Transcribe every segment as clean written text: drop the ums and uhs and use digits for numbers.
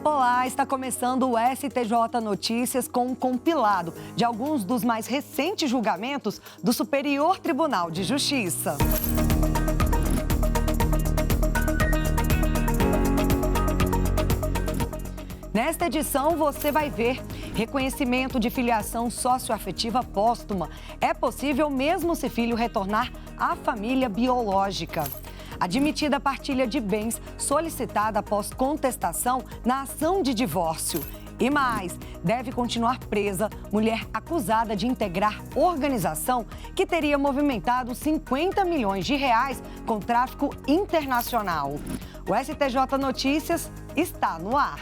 Olá, está começando o STJ Notícias com um compilado de alguns dos mais recentes julgamentos do Superior Tribunal de Justiça. Nesta edição, você vai ver reconhecimento de filiação socioafetiva póstuma. É possível mesmo se filho retornar à família biológica. Admitida a partilha de bens solicitada após contestação na ação de divórcio. E mais, deve continuar presa mulher acusada de integrar organização que teria movimentado 50 milhões de reais com tráfico internacional. O STJ Notícias está no ar.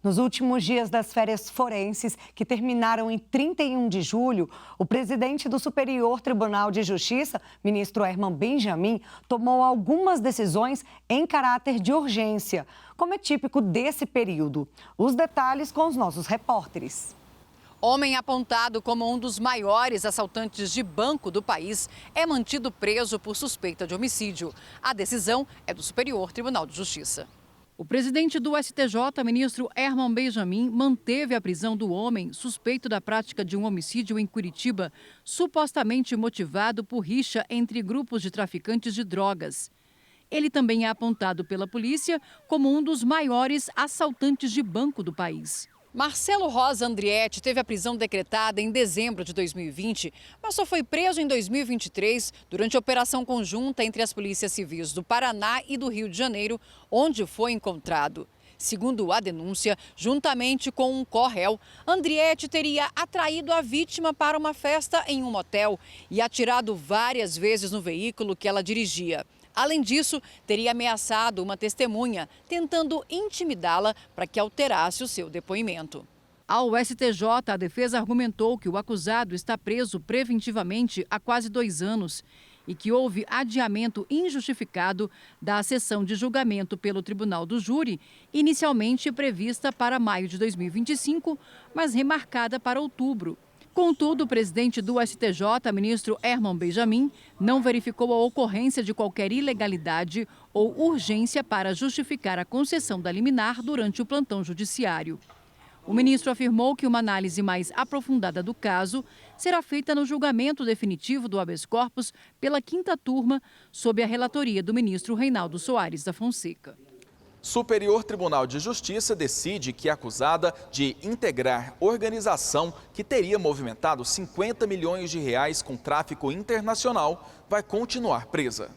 Nos últimos dias das férias forenses, que terminaram em 31 de julho, o presidente do Superior Tribunal de Justiça, ministro Herman Benjamin, tomou algumas decisões em caráter de urgência, como é típico desse período. Os detalhes com os nossos repórteres. Homem apontado como um dos maiores assaltantes de banco do país é mantido preso por suspeita de homicídio. A decisão é do Superior Tribunal de Justiça. O presidente do STJ, ministro Herman Benjamin, manteve a prisão do homem suspeito da prática de um homicídio em Curitiba, supostamente motivado por rixa entre grupos de traficantes de drogas. Ele também é apontado pela polícia como um dos maiores assaltantes de banco do país. Marcelo Rosa Andrietti teve a prisão decretada em dezembro de 2020, mas só foi preso em 2023 durante a operação conjunta entre as polícias civis do Paraná e do Rio de Janeiro, onde foi encontrado. Segundo a denúncia, juntamente com um co-réu, Andrietti teria atraído a vítima para uma festa em um motel e atirado várias vezes no veículo que ela dirigia. Além disso, teria ameaçado uma testemunha, tentando intimidá-la para que alterasse o seu depoimento. Ao STJ, a defesa argumentou que o acusado está preso preventivamente há quase 2 anos e que houve adiamento injustificado da sessão de julgamento pelo Tribunal do Júri, inicialmente prevista para maio de 2025, mas remarcada para outubro. Contudo, o presidente do STJ, ministro Herman Benjamin, não verificou a ocorrência de qualquer ilegalidade ou urgência para justificar a concessão da liminar durante o plantão judiciário. O ministro afirmou que uma análise mais aprofundada do caso será feita no julgamento definitivo do habeas corpus pela 5ª turma, sob a relatoria do ministro Reinaldo Soares da Fonseca. Superior Tribunal de Justiça decide que a acusada de integrar organização que teria movimentado 50 milhões de reais com tráfico internacional vai continuar presa.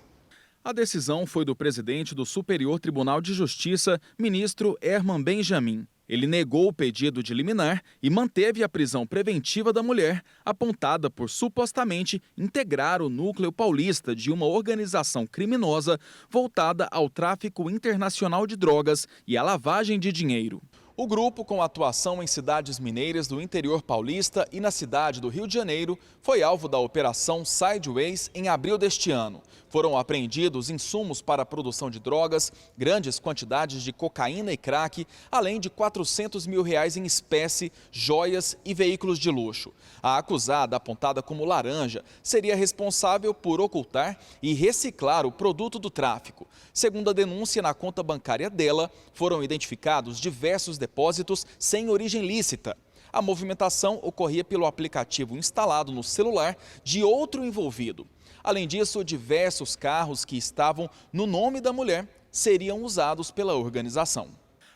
A decisão foi do presidente do Superior Tribunal de Justiça, ministro Herman Benjamin. Ele negou o pedido de liminar e manteve a prisão preventiva da mulher, apontada por supostamente integrar o núcleo paulista de uma organização criminosa voltada ao tráfico internacional de drogas e à lavagem de dinheiro. O grupo, com atuação em cidades mineiras do interior paulista e na cidade do Rio de Janeiro, foi alvo da Operação Sideways em abril deste ano. Foram apreendidos insumos para a produção de drogas, grandes quantidades de cocaína e crack, além de 400 mil reais em espécie, joias e veículos de luxo. A acusada, apontada como laranja, seria responsável por ocultar e reciclar o produto do tráfico. Segundo a denúncia, na conta bancária dela, foram identificados diversos depósitos sem origem lícita. A movimentação ocorria pelo aplicativo instalado no celular de outro envolvido. Além disso, diversos carros que estavam no nome da mulher seriam usados pela organização.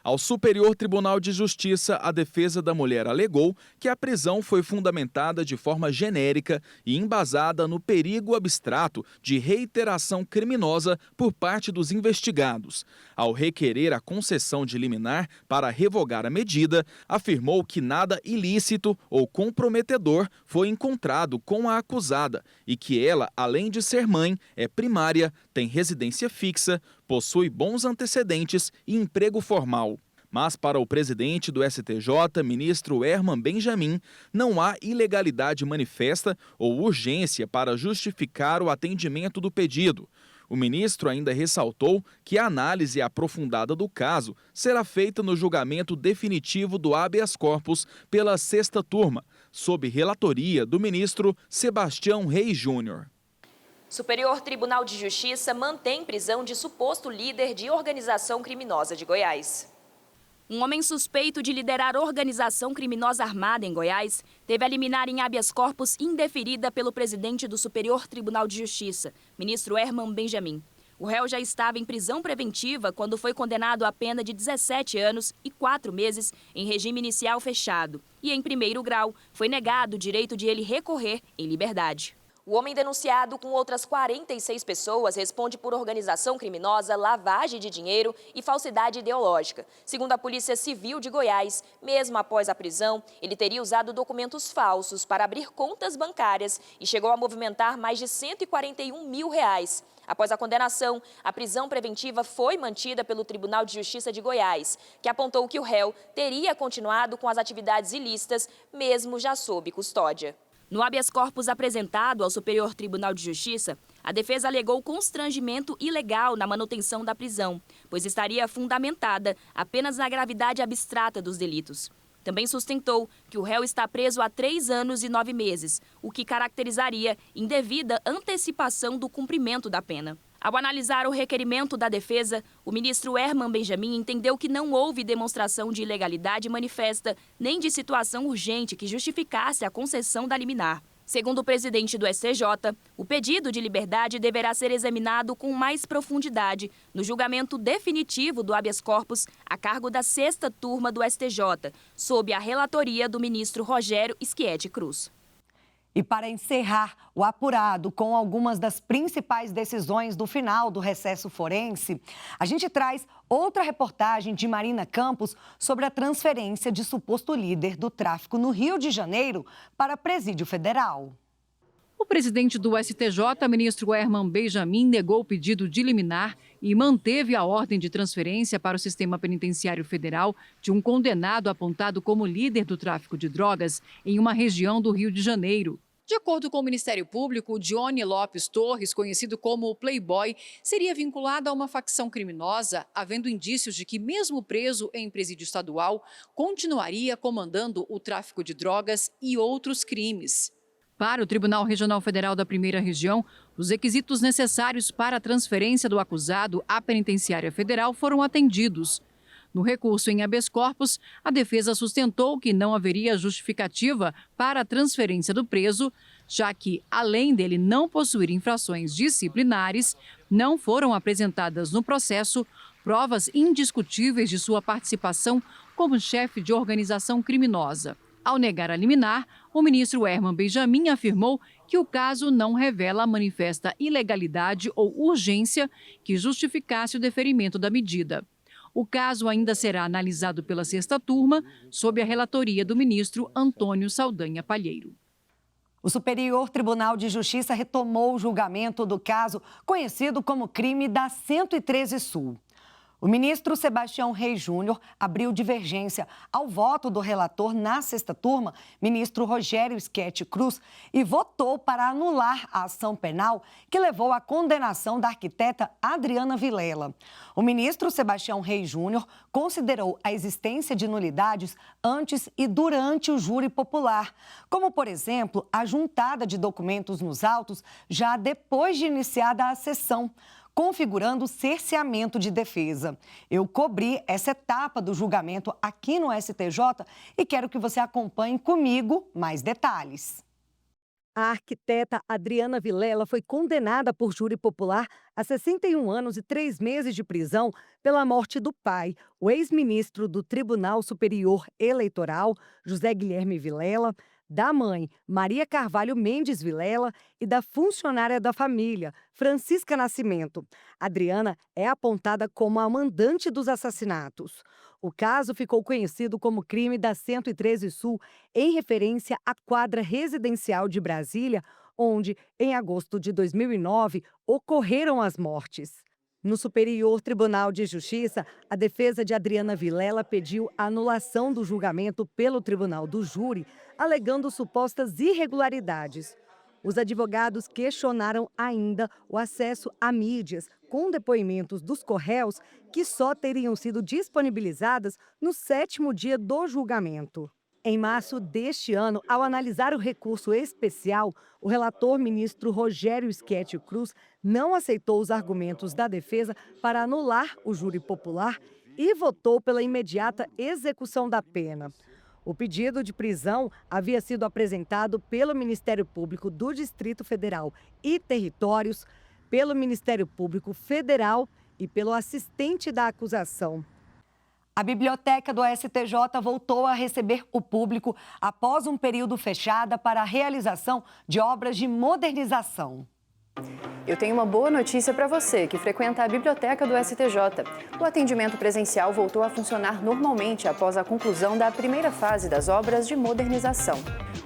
Ao Superior Tribunal de Justiça, a defesa da mulher alegou que a prisão foi fundamentada de forma genérica e embasada no perigo abstrato de reiteração criminosa por parte dos investigados. Ao requerer a concessão de liminar para revogar a medida, afirmou que nada ilícito ou comprometedor foi encontrado com a acusada e que ela, além de ser mãe, é primária, tem residência fixa, possui bons antecedentes e emprego formal. Mas para o presidente do STJ, ministro Herman Benjamin, não há ilegalidade manifesta ou urgência para justificar o atendimento do pedido. O ministro ainda ressaltou que a análise aprofundada do caso será feita no julgamento definitivo do habeas corpus pela 6ª turma, sob relatoria do ministro Sebastião Reis Júnior. Superior Tribunal de Justiça mantém prisão de suposto líder de organização criminosa de Goiás. Um homem suspeito de liderar organização criminosa armada em Goiás teve a liminar em habeas corpus indeferida pelo presidente do Superior Tribunal de Justiça, ministro Herman Benjamin. O réu já estava em prisão preventiva quando foi condenado a pena de 17 anos e 4 meses em regime inicial fechado. E, em primeiro grau, foi negado o direito de ele recorrer em liberdade. O homem denunciado com outras 46 pessoas responde por organização criminosa, lavagem de dinheiro e falsidade ideológica. Segundo a Polícia Civil de Goiás, mesmo após a prisão, ele teria usado documentos falsos para abrir contas bancárias e chegou a movimentar mais de R$141 mil. Após a condenação, a prisão preventiva foi mantida pelo Tribunal de Justiça de Goiás, que apontou que o réu teria continuado com as atividades ilícitas, mesmo já sob custódia. No habeas corpus apresentado ao Superior Tribunal de Justiça, a defesa alegou constrangimento ilegal na manutenção da prisão, pois estaria fundamentada apenas na gravidade abstrata dos delitos. Também sustentou que o réu está preso há 3 anos e 9 meses, o que caracterizaria indevida antecipação do cumprimento da pena. Ao analisar o requerimento da defesa, o ministro Herman Benjamin entendeu que não houve demonstração de ilegalidade manifesta nem de situação urgente que justificasse a concessão da liminar. Segundo o presidente do STJ, o pedido de liberdade deverá ser examinado com mais profundidade no julgamento definitivo do habeas corpus a cargo da 6ª turma do STJ, sob a relatoria do ministro Rogério Schietti Cruz. E para encerrar o apurado com algumas das principais decisões do final do recesso forense, a gente traz outra reportagem de Marina Campos sobre a transferência de suposto líder do tráfico no Rio de Janeiro para Presídio Federal. O presidente do STJ, ministro Herman Benjamin, negou o pedido de liminar e manteve a ordem de transferência para o sistema penitenciário federal de um condenado apontado como líder do tráfico de drogas em uma região do Rio de Janeiro. De acordo com o Ministério Público, Johnny Lopes Torres, conhecido como o Playboy, seria vinculado a uma facção criminosa, havendo indícios de que, mesmo preso em presídio estadual, continuaria comandando o tráfico de drogas e outros crimes. Para o Tribunal Regional Federal da Primeira Região, os requisitos necessários para a transferência do acusado à penitenciária federal foram atendidos. No recurso em habeas corpus, a defesa sustentou que não haveria justificativa para a transferência do preso, já que, além dele não possuir infrações disciplinares, não foram apresentadas no processo provas indiscutíveis de sua participação como chefe de organização criminosa. Ao negar a liminar, o ministro Herman Benjamin afirmou que o caso não revela manifesta ilegalidade ou urgência que justificasse o deferimento da medida. O caso ainda será analisado pela 6ª turma, sob a relatoria do ministro Antônio Saldanha Palheiro. O Superior Tribunal de Justiça retomou o julgamento do caso conhecido como crime da 113 Sul. O ministro Sebastião Reis Júnior abriu divergência ao voto do relator na 6ª turma, ministro Rogério Schietti Cruz, e votou para anular a ação penal que levou à condenação da arquiteta Adriana Vilela. O ministro Sebastião Reis Júnior considerou a existência de nulidades antes e durante o júri popular, como, por exemplo, a juntada de documentos nos autos já depois de iniciada a sessão, configurando cerceamento de defesa. Eu cobri essa etapa do julgamento aqui no STJ e quero que você acompanhe comigo mais detalhes. A arquiteta Adriana Vilela foi condenada por júri popular a 61 anos e 3 meses de prisão pela morte do pai, o ex-ministro do Tribunal Superior Eleitoral, José Guilherme Vilela, da mãe, Maria Carvalho Mendes Vilela, e da funcionária da família, Francisca Nascimento. Adriana é apontada como a mandante dos assassinatos. O caso ficou conhecido como crime da 113 Sul, em referência à quadra residencial de Brasília, onde, em agosto de 2009, ocorreram as mortes. No Superior Tribunal de Justiça, a defesa de Adriana Vilela pediu a anulação do julgamento pelo Tribunal do Júri, alegando supostas irregularidades. Os advogados questionaram ainda o acesso a mídias, com depoimentos dos corréus que só teriam sido disponibilizadas no 7º dia do julgamento. Em março deste ano, ao analisar o recurso especial, o relator ministro Rogério Schettino Cruz não aceitou os argumentos da defesa para anular o júri popular e votou pela imediata execução da pena. O pedido de prisão havia sido apresentado pelo Ministério Público do Distrito Federal e Territórios, pelo Ministério Público Federal e pelo assistente da acusação. A biblioteca do STJ voltou a receber o público após um período fechado para a realização de obras de modernização. Eu tenho uma boa notícia para você que frequenta a biblioteca do STJ. O atendimento presencial voltou a funcionar normalmente após a conclusão da primeira fase das obras de modernização.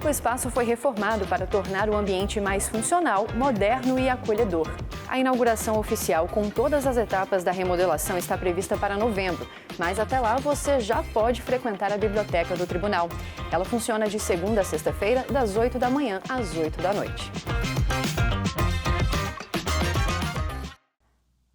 O espaço foi reformado para tornar o ambiente mais funcional, moderno e acolhedor. A inauguração oficial com todas as etapas da remodelação está prevista para novembro, mas até lá você já pode frequentar a biblioteca do tribunal. Ela funciona de segunda a sexta-feira, das 8 da manhã às 8 da noite.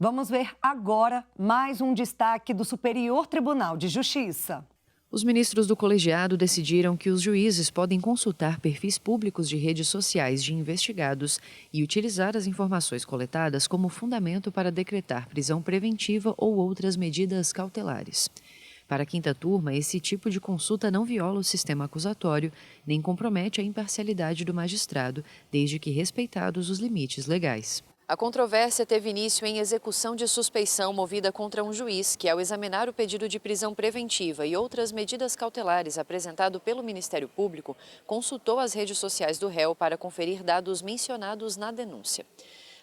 Vamos ver agora mais um destaque do Superior Tribunal de Justiça. Os ministros do colegiado decidiram que os juízes podem consultar perfis públicos de redes sociais de investigados e utilizar as informações coletadas como fundamento para decretar prisão preventiva ou outras medidas cautelares. Para a quinta turma, esse tipo de consulta não viola o sistema acusatório nem compromete a imparcialidade do magistrado, desde que respeitados os limites legais. A controvérsia teve início em execução de suspeição movida contra um juiz que, ao examinar o pedido de prisão preventiva e outras medidas cautelares apresentado pelo Ministério Público, consultou as redes sociais do réu para conferir dados mencionados na denúncia.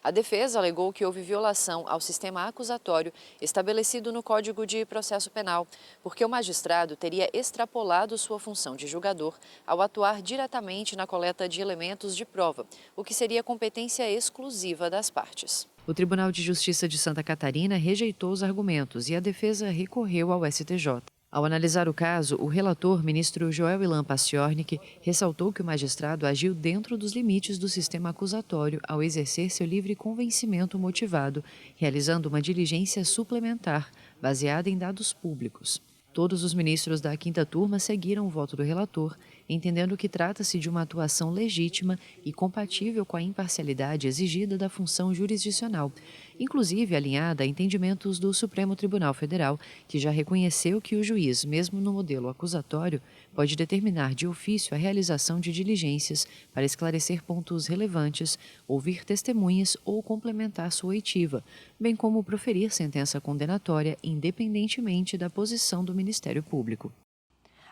A defesa alegou que houve violação ao sistema acusatório estabelecido no Código de Processo Penal, porque o magistrado teria extrapolado sua função de julgador ao atuar diretamente na coleta de elementos de prova, o que seria competência exclusiva das partes. O Tribunal de Justiça de Santa Catarina rejeitou os argumentos e a defesa recorreu ao STJ. Ao analisar o caso, o relator, ministro Joel Ilan Paciornik, ressaltou que o magistrado agiu dentro dos limites do sistema acusatório ao exercer seu livre convencimento motivado, realizando uma diligência suplementar, baseada em dados públicos. Todos os ministros da quinta turma seguiram o voto do relator, entendendo que trata-se de uma atuação legítima e compatível com a imparcialidade exigida da função jurisdicional, inclusive alinhada a entendimentos do Supremo Tribunal Federal, que já reconheceu que o juiz, mesmo no modelo acusatório, pode determinar de ofício a realização de diligências para esclarecer pontos relevantes, ouvir testemunhas ou complementar sua oitiva, bem como proferir sentença condenatória independentemente da posição do Ministério Público.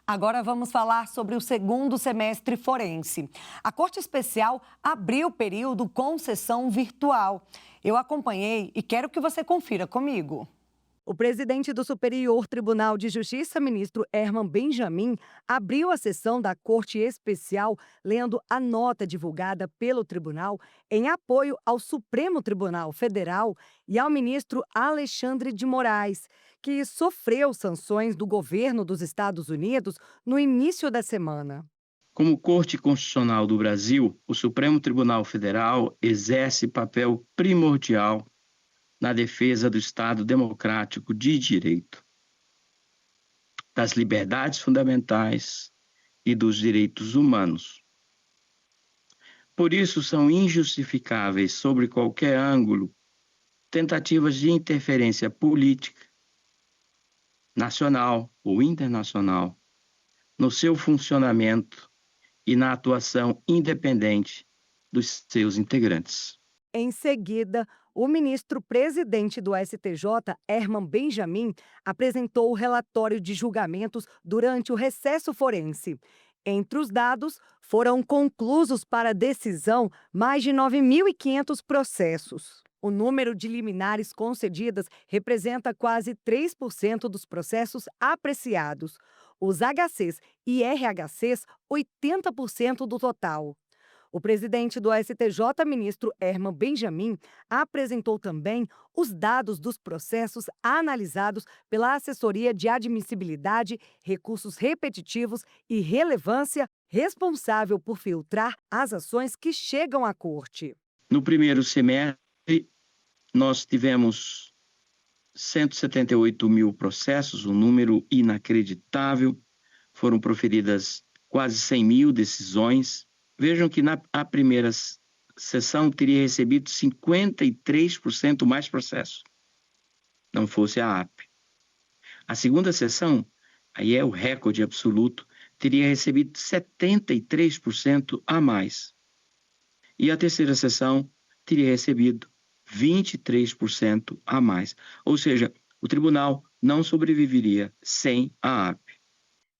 Agora vamos falar sobre o segundo semestre forense. A Corte Especial abriu o período com sessão virtual. Eu acompanhei e quero que você confira comigo. O presidente do Superior Tribunal de Justiça, ministro Herman Benjamin, abriu a sessão da Corte Especial lendo a nota divulgada pelo tribunal em apoio ao Supremo Tribunal Federal e ao ministro Alexandre de Moraes, que sofreu sanções do governo dos Estados Unidos no início da semana. Como Corte Constitucional do Brasil, o Supremo Tribunal Federal exerce papel primordial na defesa do Estado democrático de direito, das liberdades fundamentais e dos direitos humanos. Por isso, são injustificáveis, sobre qualquer ângulo, tentativas de interferência política, nacional ou internacional, no seu funcionamento e na atuação independente dos seus integrantes. Em seguida, o ministro-presidente do STJ, Herman Benjamin, apresentou o relatório de julgamentos durante o recesso forense. Entre os dados, foram conclusos para decisão mais de 9.500 processos. O número de liminares concedidas representa quase 3% dos processos apreciados. Os HCs e RHCs, 80% do total. O presidente do STJ, ministro Herman Benjamin, apresentou também os dados dos processos analisados pela Assessoria de Admissibilidade, Recursos Repetitivos e Relevância, responsável por filtrar as ações que chegam à Corte. No primeiro semestre, nós tivemos 178 mil processos, um número inacreditável. Foram proferidas quase 100 mil decisões. Vejam que na primeira sessão teria recebido 53% mais processos, não fosse a AP. A segunda sessão, aí é o recorde absoluto, teria recebido 73% a mais. E a terceira sessão teria recebido 23% a mais. Ou seja, o tribunal não sobreviveria sem a AP.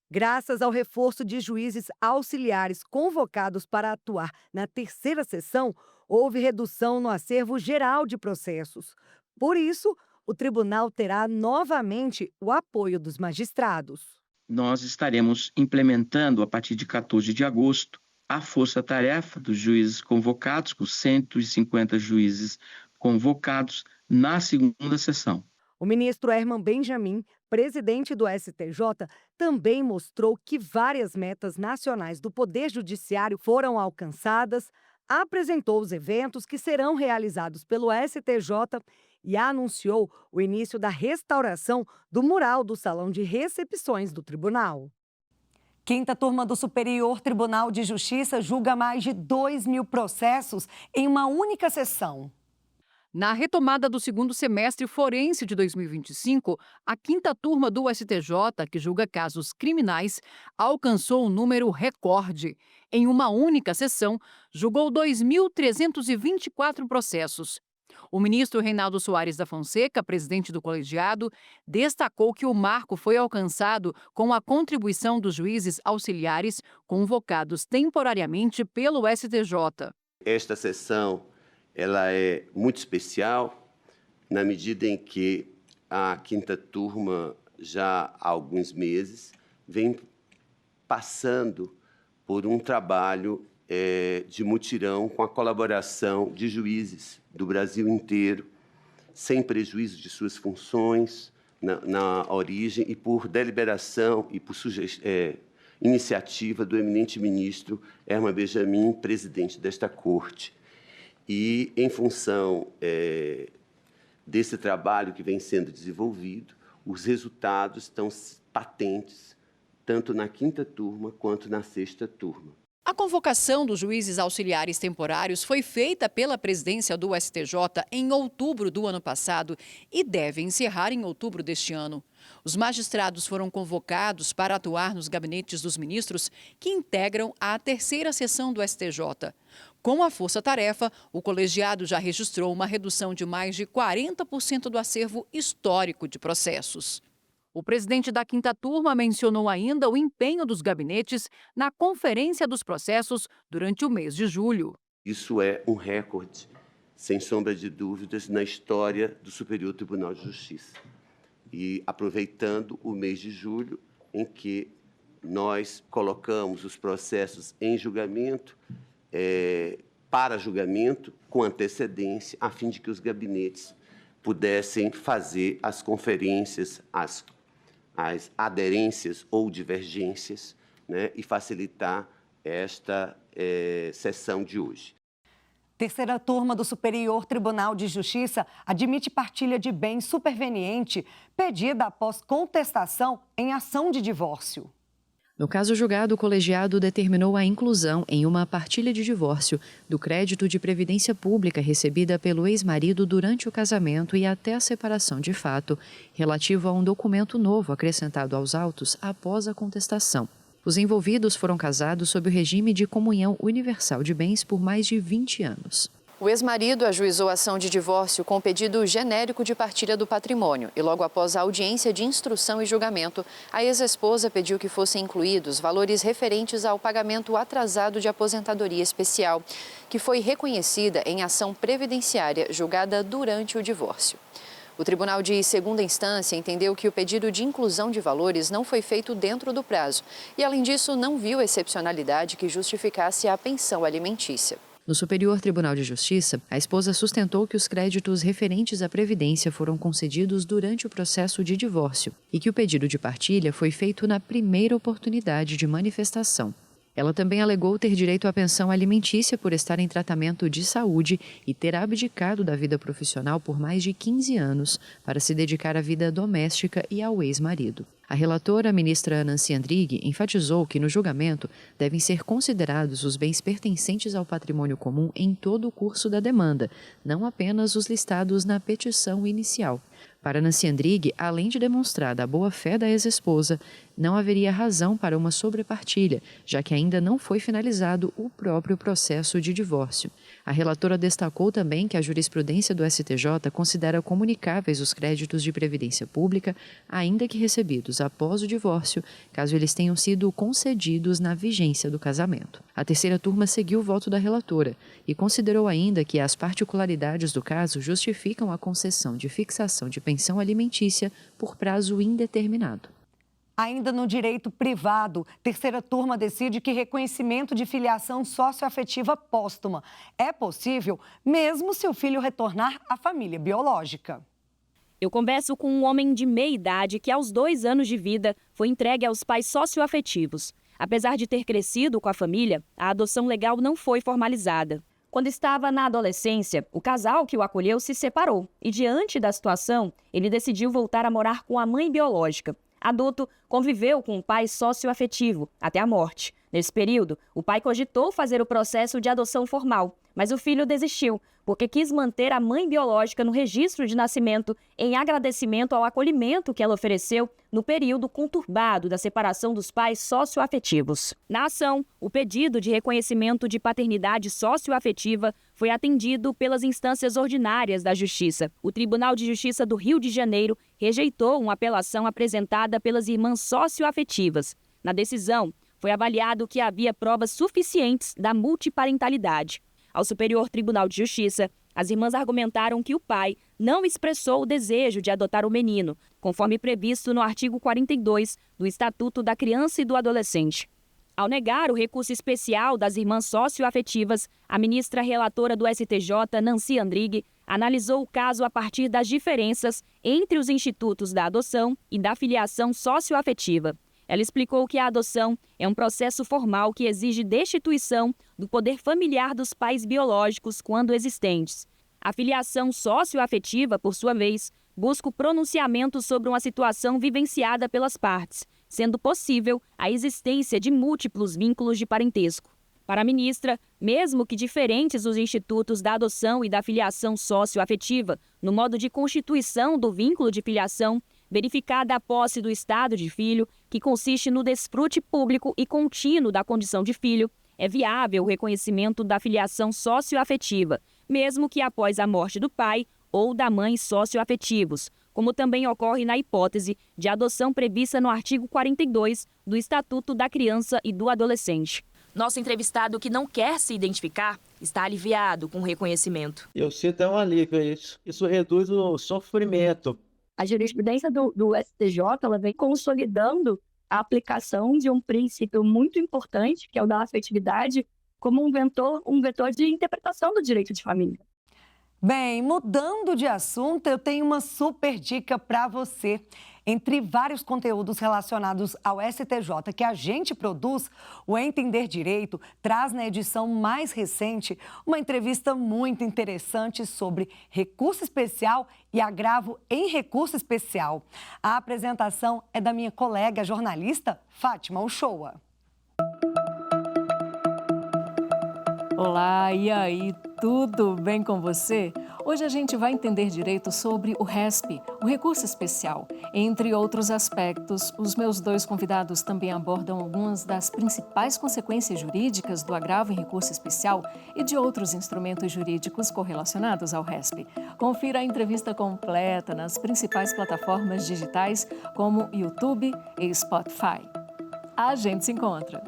Graças ao reforço de juízes auxiliares convocados para atuar na terceira sessão, houve redução no acervo geral de processos. Por isso, o tribunal terá novamente o apoio dos magistrados. Nós estaremos implementando, a partir de 14 de agosto, a força-tarefa dos juízes convocados, com 150 juízes convocados na segunda sessão. O ministro Herman Benjamin, presidente do STJ, também mostrou que várias metas nacionais do Poder Judiciário foram alcançadas, apresentou os eventos que serão realizados pelo STJ e anunciou o início da restauração do mural do Salão de Recepções do Tribunal. Quinta turma do Superior Tribunal de Justiça julga mais de 2.000 processos em uma única sessão. Na retomada do segundo semestre forense de 2025, a quinta turma do STJ, que julga casos criminais, alcançou um número recorde. Em uma única sessão, julgou 2.324 processos. O ministro Reinaldo Soares da Fonseca, presidente do colegiado, destacou que o marco foi alcançado com a contribuição dos juízes auxiliares convocados temporariamente pelo STJ. Esta sessão ela é muito especial na medida em que a quinta turma, já há alguns meses, vem passando por um trabalho de mutirão com a colaboração de juízes do Brasil inteiro, sem prejuízo de suas funções na origem e por deliberação e por iniciativa do eminente ministro Herman Benjamin, presidente desta Corte. E, em função desse trabalho que vem sendo desenvolvido, os resultados estão patentes, tanto na quinta turma quanto na sexta turma. A convocação dos juízes auxiliares temporários foi feita pela presidência do STJ em outubro do ano passado e deve encerrar em outubro deste ano. Os magistrados foram convocados para atuar nos gabinetes dos ministros que integram a terceira sessão do STJ. Com a força-tarefa, o colegiado já registrou uma redução de mais de 40% do acervo histórico de processos. O presidente da quinta turma mencionou ainda o empenho dos gabinetes na conferência dos processos durante o mês de julho. Isso é um recorde, sem sombra de dúvidas, na história do Superior Tribunal de Justiça. E aproveitando o mês de julho, em que nós colocamos os processos em julgamento, para julgamento com antecedência, a fim de que os gabinetes pudessem fazer as conferências, as aderências ou divergências, né, e facilitar esta sessão de hoje. Terceira turma do Superior Tribunal de Justiça admite partilha de bens superveniente pedida após contestação em ação de divórcio. No caso julgado, o colegiado determinou a inclusão em uma partilha de divórcio do crédito de previdência pública recebida pelo ex-marido durante o casamento e até a separação de fato, relativo a um documento novo acrescentado aos autos após a contestação. Os envolvidos foram casados sob o regime de comunhão universal de bens por mais de 20 anos. O ex-marido ajuizou a ação de divórcio com pedido genérico de partilha do patrimônio e logo após a audiência de instrução e julgamento, a ex-esposa pediu que fossem incluídos valores referentes ao pagamento atrasado de aposentadoria especial, que foi reconhecida em ação previdenciária julgada durante o divórcio. O Tribunal de Segunda Instância entendeu que o pedido de inclusão de valores não foi feito dentro do prazo e, além disso, não viu excepcionalidade que justificasse a pensão alimentícia. No Superior Tribunal de Justiça, a esposa sustentou que os créditos referentes à Previdência foram concedidos durante o processo de divórcio e que o pedido de partilha foi feito na primeira oportunidade de manifestação. Ela também alegou ter direito à pensão alimentícia por estar em tratamento de saúde e ter abdicado da vida profissional por mais de 15 anos para se dedicar à vida doméstica e ao ex-marido. A relatora, a ministra Nancy Andrighi, enfatizou que no julgamento devem ser considerados os bens pertencentes ao patrimônio comum em todo o curso da demanda, não apenas os listados na petição inicial. Para Nancy Andrighi, além de demonstrada a boa-fé da ex-esposa, não haveria razão para uma sobrepartilha, já que ainda não foi finalizado o próprio processo de divórcio. A relatora destacou também que a jurisprudência do STJ considera comunicáveis os créditos de previdência pública, ainda que recebidos após o divórcio, caso eles tenham sido concedidos na vigência do casamento. A terceira turma seguiu o voto da relatora e considerou ainda que as particularidades do caso justificam a concessão de fixação de pensão alimentícia por prazo indeterminado. Ainda no direito privado, terceira turma decide que reconhecimento de filiação socioafetiva póstuma é possível mesmo se o filho retornar à família biológica. Eu converso com um homem de meia idade que, aos 2 anos de vida, foi entregue aos pais socioafetivos. Apesar de ter crescido com a família, a adoção legal não foi formalizada. Quando estava na adolescência, o casal que o acolheu se separou e, diante da situação, ele decidiu voltar a morar com a mãe biológica. Adulto, conviveu com o pai socioafetivo até a morte. Nesse período, o pai cogitou fazer o processo de adoção formal, mas o filho desistiu, porque quis manter a mãe biológica no registro de nascimento em agradecimento ao acolhimento que ela ofereceu no período conturbado da separação dos pais socioafetivos. Na ação, o pedido de reconhecimento de paternidade socioafetiva foi atendido pelas instâncias ordinárias da Justiça. O Tribunal de Justiça do Rio de Janeiro rejeitou uma apelação apresentada pelas irmãs socioafetivas. Na decisão, foi avaliado que havia provas suficientes da multiparentalidade. Ao Superior Tribunal de Justiça, as irmãs argumentaram que o pai não expressou o desejo de adotar o menino, conforme previsto no artigo 42 do Estatuto da Criança e do Adolescente. Ao negar o recurso especial das irmãs socioafetivas, a ministra relatora do STJ, Nancy Andrighi, analisou o caso a partir das diferenças entre os institutos da adoção e da filiação socioafetiva. Ela explicou que a adoção é um processo formal que exige destituição do poder familiar dos pais biológicos quando existentes. A filiação socioafetiva, por sua vez, busca o pronunciamento sobre uma situação vivenciada pelas partes, sendo possível a existência de múltiplos vínculos de parentesco. Para a ministra, mesmo que diferentes os institutos da adoção e da filiação socioafetiva, no modo de constituição do vínculo de filiação, verificada a posse do estado de filho, que consiste no desfrute público e contínuo da condição de filho, é viável o reconhecimento da filiação socioafetiva, mesmo que após a morte do pai ou da mãe socioafetivos, como também ocorre na hipótese de adoção prevista no artigo 42 do Estatuto da Criança e do Adolescente. Nosso entrevistado, que não quer se identificar, está aliviado com o reconhecimento. Eu sinto um alívio isso. Isso reduz o sofrimento. A jurisprudência do STJ ela vem consolidando a aplicação de um princípio muito importante, que é o da afetividade, como um vetor de interpretação do direito de família. Bem, mudando de assunto, eu tenho uma super dica para você. Entre vários conteúdos relacionados ao STJ que a gente produz, o Entender Direito traz na edição mais recente uma entrevista muito interessante sobre recurso especial e agravo em recurso especial. A apresentação é da minha colega jornalista Fátima Uchoa. Olá, e aí, tudo bem com você? Hoje a gente vai entender direito sobre o RESP, o recurso especial. Entre outros aspectos, os meus 2 convidados também abordam algumas das principais consequências jurídicas do agravo em recurso especial e de outros instrumentos jurídicos correlacionados ao RESP. Confira a entrevista completa nas principais plataformas digitais como YouTube e Spotify. A gente se encontra!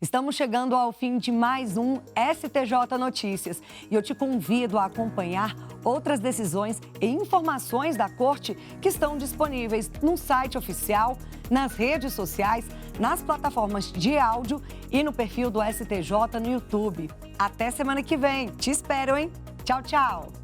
Estamos chegando ao fim de mais um STJ Notícias e eu te convido a acompanhar outras decisões e informações da Corte que estão disponíveis no site oficial, nas redes sociais, nas plataformas de áudio e no perfil do STJ no YouTube. Até semana que vem. Te espero, hein? Tchau, tchau!